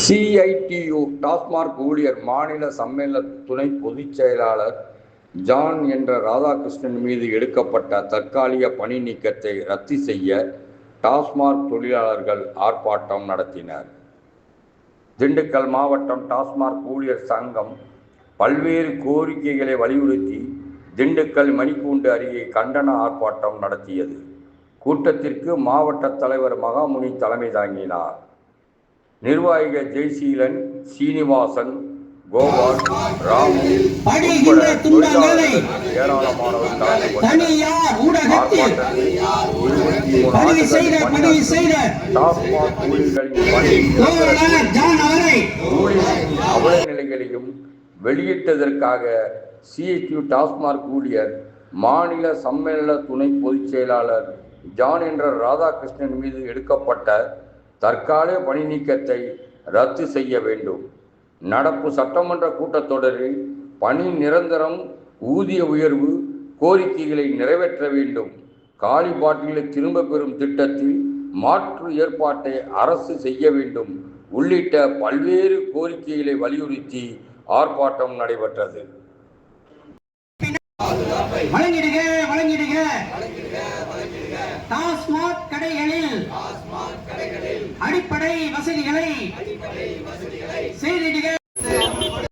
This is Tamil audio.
CITU டாஸ்மாக் ஊழியர் மாநில சம்மேளன துணை பொதுச் செயலாளர் ஜான் என்ற ராதாகிருஷ்ணன் மீது எடுக்கப்பட்ட தற்காலிக பணி நீக்கத்தை ரத்து செய்ய டாஸ்மாக் தொழிலாளர்கள் ஆர்ப்பாட்டம் நடத்தினர். திண்டுக்கல் மாவட்டம் டாஸ்மாக் ஊழியர் சங்கம் பல்வேறு கோரிக்கைகளை வலியுறுத்தி திண்டுக்கல் மணிக்கூண்டு அருகே கண்டன ஆர்ப்பாட்டம் நடத்தியது. கூட்டத்திற்கு மாவட்ட தலைவர் மகாமுனி தலைமை தாங்கினார். நிர்வாகிகள் ஜெய்சீலன், சீனிவாசன், கோபால், ராமு ஏராளமானவர் அவல நிலைகளையும் வெளியிட்டதற்காக CITU டாஸ்மாக் ஊழியர் மாநில சம்மேளன துணை பொதுச் செயலாளர் ஜான் என்ற ராதாகிருஷ்ணன் மீது எடுக்கப்பட்ட தற்காலிக பணி நீக்கத்தை ரத்து செய்ய வேண்டும். நடப்பு சட்டமன்ற கூட்டத்தொடரில் பணி நிரந்தரம், ஊதிய உயர்வு கோரிக்கைகளை நிறைவேற்ற வேண்டும். காலி பாட்டிலை திரும்ப பெறும் திட்டத்தில் மாற்று ஏற்பாட்டை அரசு செய்ய வேண்டும் உள்ளிட்ட பல்வேறு கோரிக்கைகளை வலியுறுத்தி ஆர்ப்பாட்டம் நடைபெற்றது. டாஸ்மாக் கடைகளில் அடிப்படை வசதிகளை செய்திடுக.